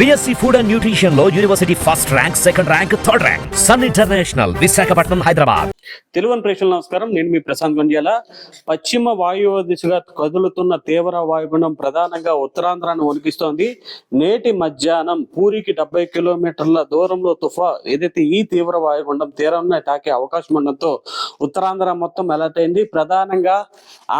BSc Food and Nutrition లో university first rank, second rank, third rank. Sun international, Visakhapatnam, Hyderabad. Telugu ప్రేక్షకులకు నమస్కారం. నేను మీ ప్రశాంత్ గండియాల. పశ్చిమ వాయువ్య దిశగా కదులుతున్న తీవ్ర వాయుగుండం ప్రధానంగా ఉత్తరాంధ్రాన్ని వణికిస్తోంది. నేటి మధ్యాహ్నం పూరికి 70 కిలోమీటర్ల దూరంలో ఏదైతే ఈ తీవ్ర వాయుగుండం తీరాన్ని తాకే అవకాశం ఉండడంతో ఉత్తరాంధ్ర మొత్తం అలర్ట్ అయింది. ప్రధానంగా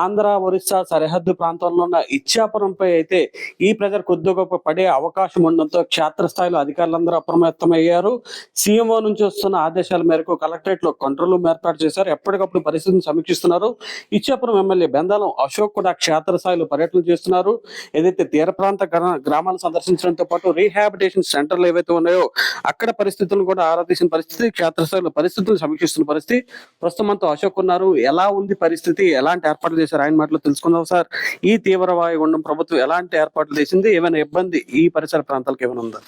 ఆంధ్ర, ఒరిస్సా సరిహద్దు ప్రాంతంలో ఉన్న ఇచ్చాపురంపై అయితే ఈ ప్రెజర్ కొద్ది గొప్ప పడే అవకాశం ఉండడంతో క్షేత్రస్థాయిలో అధికారులందరూ అప్రమత్తమయ్యారు. సీఎంఓ నుంచి వస్తున్న ఆదేశాల మేరకు కలెక్టరేట్ లో కంట్రోల్ రూమ్ ఏర్పాటు చేశారు. ఎప్పటికప్పుడు పరిస్థితిని సమీక్షిస్తున్నారు. ఇచ్చాపురం ఎమ్మెల్యే బెందాలం అశోక్ కూడా క్షేత్రస్థాయిలో పర్యటన చేస్తున్నారు. ఏదైతే తీర ప్రాంత గ్రామాలను సందర్శించడంతో పాటు రీహాబిటేషన్ సెంటర్లు ఏవైతే ఉన్నాయో అక్కడ పరిస్థితులను కూడా ఆరా తీసిన పరిస్థితి, క్షేత్రస్థాయిలో పరిస్థితులను సమీక్షిస్తున్న పరిస్థితి. ప్రస్తుతం మనతో అశోక్ ఉన్నారు. ఎలా ఉంది పరిస్థితి, ఎలాంటి ఏర్పాట్లు చేశారు ఆయన మాటలో తెలుసుకుందాం. సార్, ఈ తీవ్ర వాయుగుండం ప్రభుత్వం ఎలాంటి ఏర్పాట్లు చేసింది, ఏమైనా ఇబ్బంది ఈ పరిసర ప్రాంతాలకు ఏమైనా ఉందా?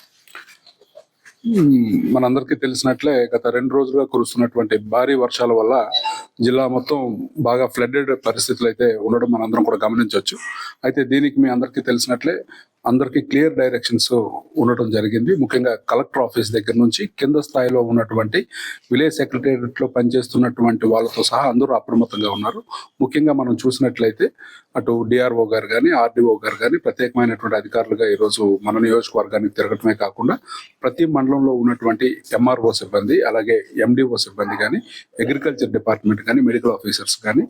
మనందరికీ తెలిసినట్లే గత 2 రోజులుగా కురుస్తున్నటువంటి భారీ వర్షాల వల్ల జిల్లా మొత్తం బాగా ఫ్లడ్డెడ్ పరిస్థితులు అయితే ఉండడం మనందరం కూడా గమనించవచ్చు. అయితే దీనికి మీ అందరికీ తెలిసినట్లే అందరికీ క్లియర్ డైరెక్షన్స్ ఉండటం జరిగింది. ముఖ్యంగా కలెక్టర్ ఆఫీస్ దగ్గర నుంచి కింద స్థాయిలో ఉన్నటువంటి విలేజ్ సెక్రటేరియట్ లో పనిచేస్తున్నటువంటి వాళ్ళతో సహా అందరూ అప్రమత్తంగా ఉన్నారు. ముఖ్యంగా మనం చూసినట్లయితే అటు డిఆర్ఓ గారు కానీ, ఆర్డీఓ గారు కానీ ప్రత్యేకమైనటువంటి అధికారులుగా ఈరోజు మన నియోజకవర్గానికి తిరగటమే కాకుండా ప్రతి మండలంలో ఉన్నటువంటి ఎంఆర్ఓ సిబ్బంది, అలాగే ఎండిఓ సిబ్బంది కానీ, అగ్రికల్చర్ డిపార్ట్మెంట్ కానీ, మెడికల్ ఆఫీసర్స్ కానీ,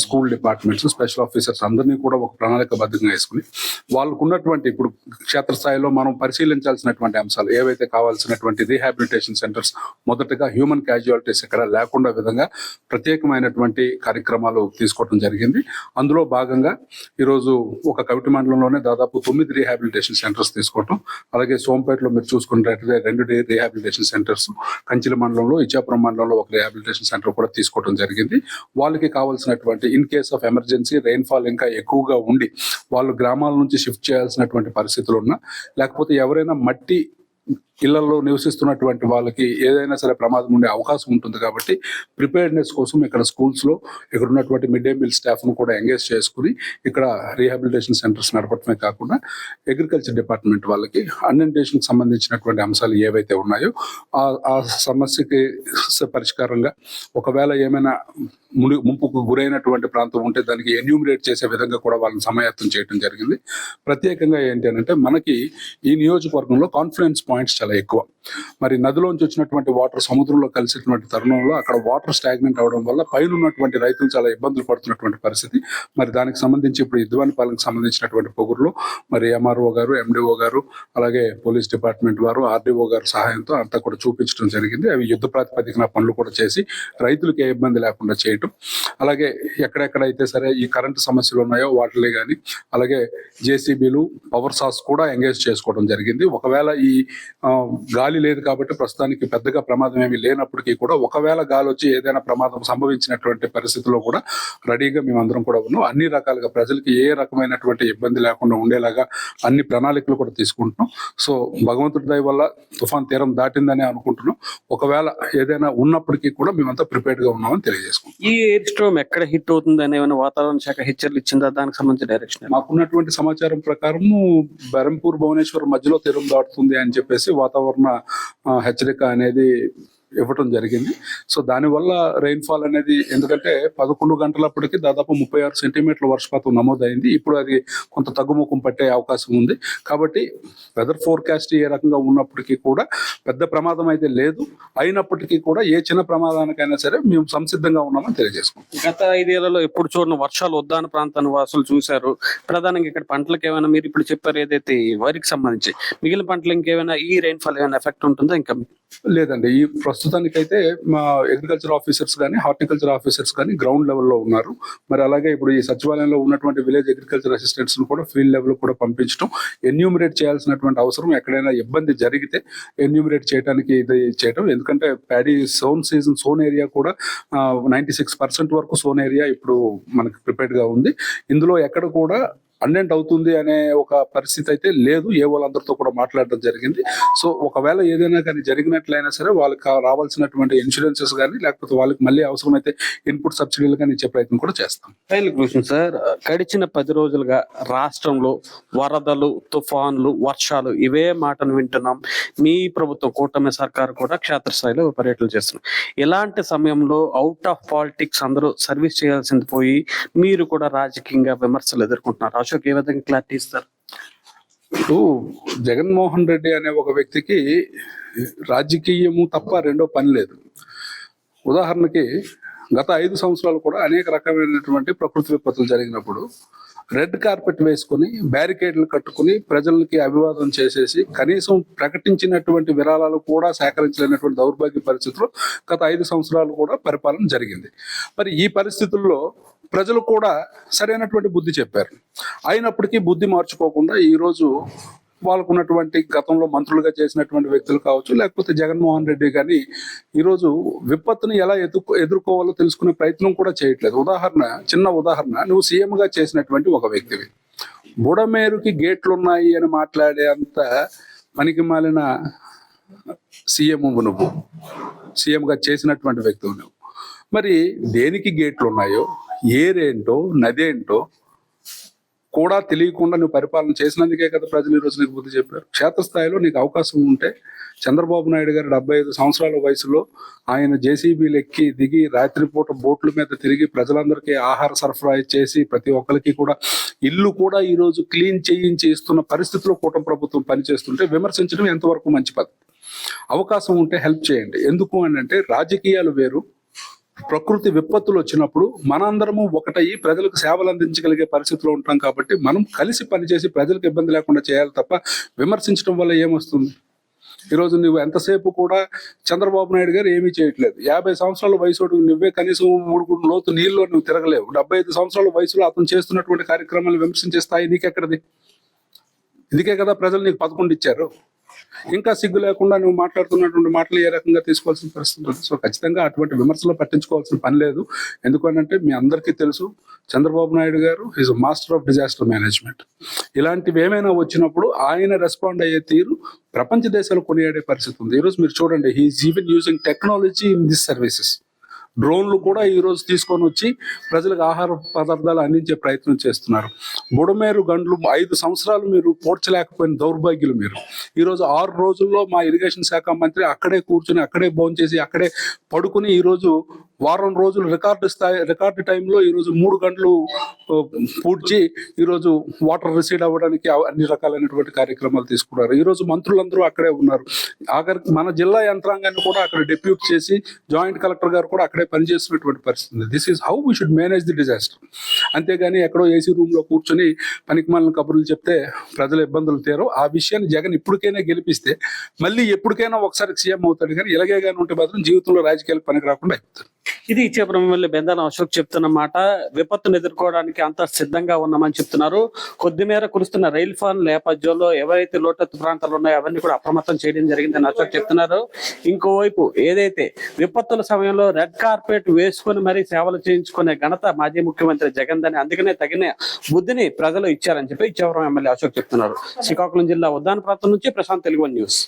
స్కూల్ డిపార్ట్మెంట్స్, స్పెషల్ ఆఫీసర్స్ అందరినీ కూడా ఒక ప్రణాళికబద్ధంగా వేసుకుని వాళ్ళకు ఉన్నటువంటి ఇప్పుడు క్షేత్రస్థాయిలో మనం పరిశీలించాల్సినటువంటి అంశాలు ఏవైతే కావాల్సినటువంటి రీహాబిలిటేషన్ సెంటర్స్, మొదటగా హ్యూమన్ క్యాజువాలిటీస్ ఎక్కడ లేకుండా విధంగా ప్రత్యేకమైనటువంటి కార్యక్రమాలు తీసుకోవడం జరిగింది. అందులో భాగంగా ఈరోజు ఒక కవిటి మండలంలోనే దాదాపు 9 రీహాబిలిటేషన్ సెంటర్స్ తీసుకోవటం, అలాగే సోంపేటలో మీరు చూసుకున్నట్లయితే 2 రీహాబిలిటేషన్ సెంటర్స్, కంచిల మండలంలో, ఇచ్చాపురం మండలంలో ఒక రీహాబిలిటేషన్ సెంటర్ కూడా తీసుకోవడం జరిగింది. వాళ్ళకి కావాల్సినటువంటి in case of emergency rainfall ఇంకా ఎక్కువగా ఉండి వాళ్ళు గ్రామాల నుంచి షిఫ్ట్ చేయాల్సినటువంటి పరిస్థితులు ఉన్నా, లేకపోతే ఎవరైనా మట్టి ఇళ్లలో నివసిస్తున్నటువంటి వాళ్ళకి ఏదైనా సరే ప్రమాదం ఉండే అవకాశం ఉంటుంది. కాబట్టి ప్రిపేర్డ్నెస్ కోసం ఇక్కడ స్కూల్స్ లో ఇక్కడ ఉన్నటువంటి మిడ్ డే మీల్ స్టాఫ్ ను కూడా ఎంగేజ్ చేసుకుని ఇక్కడ రీహాబిలిటేషన్ సెంటర్స్ నడపడమే కాకుండా అగ్రికల్చర్ డిపార్ట్మెంట్ వాళ్ళకి అన్ఇంటేషన్ సంబంధించినటువంటి అంశాలు ఏవైతే ఉన్నాయో ఆ సమస్యకి పరిష్కారంగా ఒకవేళ ఏమైనా ముంపుకు గురైనటువంటి ప్రాంతం ఉంటే దానికి ఎన్యూమినేట్ చేసే విధంగా కూడా వాళ్ళని సమాయత్తం చేయడం జరిగింది. ప్రత్యేకంగా ఏంటి అంటే మనకి ఈ నియోజకవర్గంలో కాన్ఫిడెన్స్ పాయింట్స్ చాలా ఎక్కువ. మరి నదిలోంచి వచ్చినటువంటి వాటర్ సముద్రంలో కలిసినటువంటి తరుణంలో అక్కడ వాటర్ స్టాగ్నెంట్ అవడం వల్ల పైన ఉన్నటువంటి రైతులు చాలా ఇబ్బందులు పడుతున్నటువంటి పరిస్థితి. మరి దానికి సంబంధించి ఇప్పుడు ఇద్వానిపాలెంకి సంబంధించినటువంటి పొగురులో మరి ఎంఆర్ఓ గారు, ఎండిఓ గారు, అలాగే పోలీస్ డిపార్ట్మెంట్ వారు, ఆర్డీఓ గారు సహాయంతో అంతా కూడా చూపించడం జరిగింది. అవి యుద్ధ ప్రాతిపదికన పనులు కూడా చేసి రైతులకు ఏ ఇబ్బంది లేకుండా చేయటం, అలాగే ఎక్కడెక్కడైతే సరే ఈ కరెంటు సమస్యలు ఉన్నాయో వాటిలే కానీ, అలాగే జేసీబీలు, పవర్ సాస్ కూడా ఎంగేజ్ చేసుకోవడం జరిగింది. ఒకవేళ ఈ గాలి లేదు కాబట్టి ప్రస్తుతానికి పెద్దగా ప్రమాదం ఏమీ లేనప్పటికీ కూడా ఒకవేళ గాలి వచ్చి ఏదైనా ప్రమాదం సంభవించినటువంటి పరిస్థితుల్లో కూడా రెడీగా మేమందరం కూడా ఉన్నాం. అన్ని రకాలుగా ప్రజలకి ఏ రకమైనటువంటి ఇబ్బంది లేకుండా ఉండేలాగా అన్ని ప్రణాళికలు కూడా తీసుకుంటున్నాం. సో భగవంతుడి దయ వల్ల తుఫాన్ తీరం దాటిందని అనుకుంటున్నాం. ఒకవేళ ఏదైనా ఉన్నప్పటికీ కూడా మేమంతా ప్రిపేర్డ్ గా ఉన్నామని తెలియజేసుకుంటాం. ఈ ఎయిర్ స్ట్రోమ్ ఎక్కడ హిట్ అవుతుంది అని ఏమైనా వాతావరణ శాఖ హెచ్చరికలు ఇచ్చిందా? దానికి సంబంధించిన డైరెక్షన్ మాకున్నటువంటి సమాచారం ప్రకారం బెరంపూర్, భువనేశ్వర్ మధ్యలో తీరం దాటుతుంది అని చెప్పేసి వాతావరణ హెచ్చరిక అనేది ఇవ్వటం జరిగింది. సో దానివల్ల రెయిన్ఫాల్ అనేది, ఎందుకంటే 11 గంటలప్పటికి దాదాపు 36 సెంటీమీటర్ల వర్షపాతం నమోదైంది. ఇప్పుడు అది కొంత తగ్గుముఖం పట్టే అవకాశం ఉంది. కాబట్టి వెదర్ ఫోర్కాస్ట్ ఏ రకంగా ఉన్నప్పటికీ కూడా పెద్ద ప్రమాదం అయితే లేదు. అయినప్పటికీ కూడా ఏ చిన్న ప్రమాదానికైనా సరే మేము సంసిద్ధంగా ఉన్నామని తెలియజేసుకుంటాం. గత 5 ఏళ్లలో ఎప్పుడు చూడని వర్షాలు ఉద్దాన ప్రాంతాన్ని వాసులు చూశారు. ప్రధానంగా ఇక్కడ పంటలకు ఏమైనా, మీరు ఇప్పుడు చెప్పారు ఏదైతే వరికి సంబంధించి, మిగిలిన పంటలు ఇంకేమైనా ఈ రెయిన్ఫాల్ ఏమైనా ఎఫెక్ట్ ఉంటుందా? ఇంకా లేదండి. ఈ ప్రస్తుతానికైతే మా అగ్రికల్చర్ ఆఫీసర్స్ కానీ, హార్టికల్చర్ ఆఫీసర్స్ కానీ గ్రౌండ్ లెవెల్లో ఉన్నారు. మరి అలాగే ఇప్పుడు ఈ సచివాలయంలో ఉన్నటువంటి విలేజ్ అగ్రికల్చర్ అసిస్టెంట్స్ కూడా ఫీల్డ్ లెవెల్ కూడా పంపించడం, ఎన్యూమిరేట్ చేయాల్సినటువంటి అవసరం, ఎక్కడైనా ఇబ్బంది జరిగితే ఎన్యూమిరేట్ చేయడానికి ఇది చేయడం. ఎందుకంటే ప్యాడీ సోన్ సీజన్, సోన్ ఏరియా కూడా 96% వరకు సోన్ ఏరియా ఇప్పుడు మనకి ప్రిపేర్డ్ గా ఉంది. ఇందులో ఎక్కడ కూడా అండెంట్ అవుతుంది అనే ఒక పరిస్థితి అయితే లేదు. ఏ వాళ్ళందరితో కూడా మాట్లాడడం జరిగింది. సో ఒకవేళ ఏదైనా కానీ జరిగినట్లయినా సరే వాళ్ళకి రావాల్సినటువంటి ఇన్సూరెన్సెస్ కానీ లేకపోతే వాళ్ళకి మళ్ళీ అవసరమైతే ఇన్పుట్ సబ్సిడీలు కానీ ఇచ్చే ప్రయత్నం కూడా చేస్తాం. ఫైనల్ క్వశ్చన్ సార్, గడిచిన 10 రోజులుగా రాష్ట్రంలో వరదలు, తుఫాన్లు, వర్షాలు ఇవే మాటను వింటున్నాం. మీ ప్రభుత్వం కూటమి సర్కారు కూడా క్షేత్రస్థాయిలో పర్యటనలు చేస్తున్నాం. ఇలాంటి సమయంలో అవుట్ ఆఫ్ పాలిటిక్స్ అందరూ సర్వీస్ చేయాల్సింది పోయి మీరు కూడా రాజకీయంగా విమర్శలు ఎదుర్కొంటున్నారు. అశోక్ ఏ విధంగా క్లారిటీ ఇస్తారు? ఇప్పుడు జగన్మోహన్ రెడ్డి అనే ఒక వ్యక్తికి రాజకీయము తప్ప రెండో పని లేదు. ఉదాహరణకి గత 5 సంవత్సరాలు కూడా అనేక రకమైనటువంటి ప్రకృతి విపత్తులు జరిగినప్పుడు రెడ్ కార్పెట్ వేసుకొని బ్యారికేడ్లు కట్టుకుని ప్రజలకి అభివాదం చేసేసి కనీసం ప్రకటించినటువంటి విరాళాలు కూడా సేకరించలేనటువంటి దౌర్భాగ్య పరిస్థితుల్లో గత 5 సంవత్సరాలు కూడా పరిపాలన జరిగింది. మరి ఈ పరిస్థితుల్లో ప్రజలు కూడా సరైనటువంటి బుద్ధి చెప్పారు. అయినప్పటికీ బుద్ధి మార్చుకోకుండా ఈరోజు వాళ్ళకున్నటువంటి గతంలో మంత్రులుగా చేసినటువంటి వ్యక్తులు కావచ్చు, లేకపోతే జగన్మోహన్ రెడ్డి కానీ ఈరోజు విపత్తుని ఎలా ఎదుర్కోవాలో తెలుసుకునే ప్రయత్నం కూడా చేయట్లేదు. చిన్న ఉదాహరణ, నువ్వు సీఎంగా చేసినటువంటి ఒక వ్యక్తివి, బుడమేరుకి గేట్లు ఉన్నాయి అని మాట్లాడే అంత పనికి మాలిన నువ్వు సీఎంగా చేసినటువంటి వ్యక్తివి నువ్వు. మరి దేనికి గేట్లు ఉన్నాయో, ఏరేంటో, నదేంటో కూడా తెలియకుండా నువ్వు పరిపాలన చేసినందుకే కదా ప్రజలు ఈరోజు నీకు బుద్ధి చెప్పారు. క్షేత్రస్థాయిలో నీకు అవకాశం ఉంటే చంద్రబాబు నాయుడు గారు 75 సంవత్సరాల వయసులో ఆయన జేసీబీలు ఎక్కి దిగి రాత్రిపూట బోట్ల మీద తిరిగి ప్రజలందరికీ ఆహార సరఫరా చేసి ప్రతి ఒక్కరికి కూడా ఇల్లు కూడా ఈరోజు క్లీన్ చేయించి ఇస్తున్న పరిస్థితిలో కూటమి ప్రభుత్వం పనిచేస్తుంటే విమర్శించడం ఎంతవరకు మంచి పద్ధతి? అవకాశం ఉంటే హెల్ప్ చేయండి. ఎందుకు అని అంటే రాజకీయాలు వేరు, ప్రకృతి విపత్తులు వచ్చినప్పుడు మనందరము ఒకటయ్యి ప్రజలకు సేవలు అందించగలిగే పరిస్థితిలో ఉంటాం. కాబట్టి మనం కలిసి పనిచేసి ప్రజలకు ఇబ్బంది లేకుండా చేయాలి తప్ప విమర్శించడం వల్ల ఏమొస్తుంది? ఈరోజు నువ్వు ఎంతసేపు కూడా చంద్రబాబు నాయుడు గారు ఏమీ చేయట్లేదు. 50 సంవత్సరాల వయసు నువ్వే కనీసం 3 లోతు నీళ్ళు నువ్వు తిరగలేవు. 75 సంవత్సరాల వయసులో అతను చేస్తున్నటువంటి కార్యక్రమాలు విమర్శించే స్థాయి నీకెక్కడది? ఇదికే కదా ప్రజలు నీకు 11 ఇచ్చారు. ఇంకా సిగ్గు లేకుండా నువ్వు మాట్లాడుతున్నటువంటి మాటలు ఏ రకంగా తీసుకోవాల్సిన పరిస్థితి ఉంటుంది. సో ఖచ్చితంగా అటువంటి విమర్శలు పట్టించుకోవాల్సిన పని లేదు. ఎందుకనంటే మీ అందరికీ తెలుసు, చంద్రబాబు నాయుడు గారు is master of disaster management. ఇలాంటివి ఏమైనా వచ్చినప్పుడు ఆయన రెస్పాండ్ అయ్యే తీరు ప్రపంచ దేశాలు కొనియాడే పరిస్థితి ఉంది. ఈరోజు మీరు చూడండి, he's even using technology in this services. డ్రోన్లు కూడా ఈరోజు తీసుకొని వచ్చి ప్రజలకు ఆహార పదార్థాలు అందించే ప్రయత్నం చేస్తున్నారు. బుడమేరు గండ్లు 5 సంవత్సరాలు మీరు పోడ్చలేకపోయిన దౌర్భాగ్యులు మీరు. ఈరోజు 6 రోజుల్లో మా ఇరిగేషన్ శాఖ మంత్రి అక్కడే కూర్చుని, అక్కడే భోంచేసి, అక్కడే పడుకుని ఈరోజు వారం రోజులు రికార్డు టైంలో ఈరోజు 3 గంటలు పూడ్చి ఈరోజు వాటర్ రిసీడ్ అవ్వడానికి అన్ని రకాలైనటువంటి కార్యక్రమాలు తీసుకున్నారు. ఈరోజు మంత్రులందరూ అక్కడే ఉన్నారు. ఆఖరికి మన జిల్లా యంత్రాంగాన్ని కూడా అక్కడ డెప్యూట్ చేసి జాయింట్ కలెక్టర్ గారు కూడా అక్కడే పనిచేస్తున్నటువంటి పరిస్థితి. This is how we should manage the disaster. అంతేగాని ఎక్కడో ఏసీ రూమ్ లో కూర్చొని పనికిమాలిన కబుర్లు చెప్తే ప్రజల ఇబ్బందులు తీరవు. ఆ విషయాన్ని జగన్ ఇప్పటికైనా గెలిపిస్తే మళ్ళీ ఎప్పటికైనా ఒకసారి సీఎం అవుతాడు. కానీ ఇలాగే కానీ ఉంటే మాత్రం జీవితంలో రాజకీయాలు పనికి రాకుండా అయిపోతారు. ఇది ఇచ్చేపురం ఎమ్మెల్యే బెందాల అశోక్ చెప్తున్న మాట. విపత్తును ఎదుర్కోవడానికి అంత సిద్ధంగా ఉన్నామని చెప్తున్నారు. కొద్ది మేర కురుస్తున్న రైల్ ఫాన్ నేపథ్యంలో ఎవరైతే లోతట్టు ప్రాంతాలు ఉన్నాయో అవన్నీ కూడా అప్రమత్తం చేయడం జరిగిందని అశోక్ చెప్తున్నారు. ఇంకోవైపు ఏదైతే విపత్తుల సమయంలో రెడ్ కార్పెట్ వేసుకొని మరీ సేవలు చేయించుకునే ఘనత మాజీ ముఖ్యమంత్రి జగన్ దని, అందుకనే తగిన బుద్ధిని ప్రజలు ఇచ్చారని చెప్పి ఇచ్చేపురం ఎమ్మెల్యే అశోక్ చెప్తున్నారు. శ్రీకాకుళం జిల్లా ఉద్దాన ప్రాంతం నుంచి ప్రశాంత్, తెలుగు న్యూస్.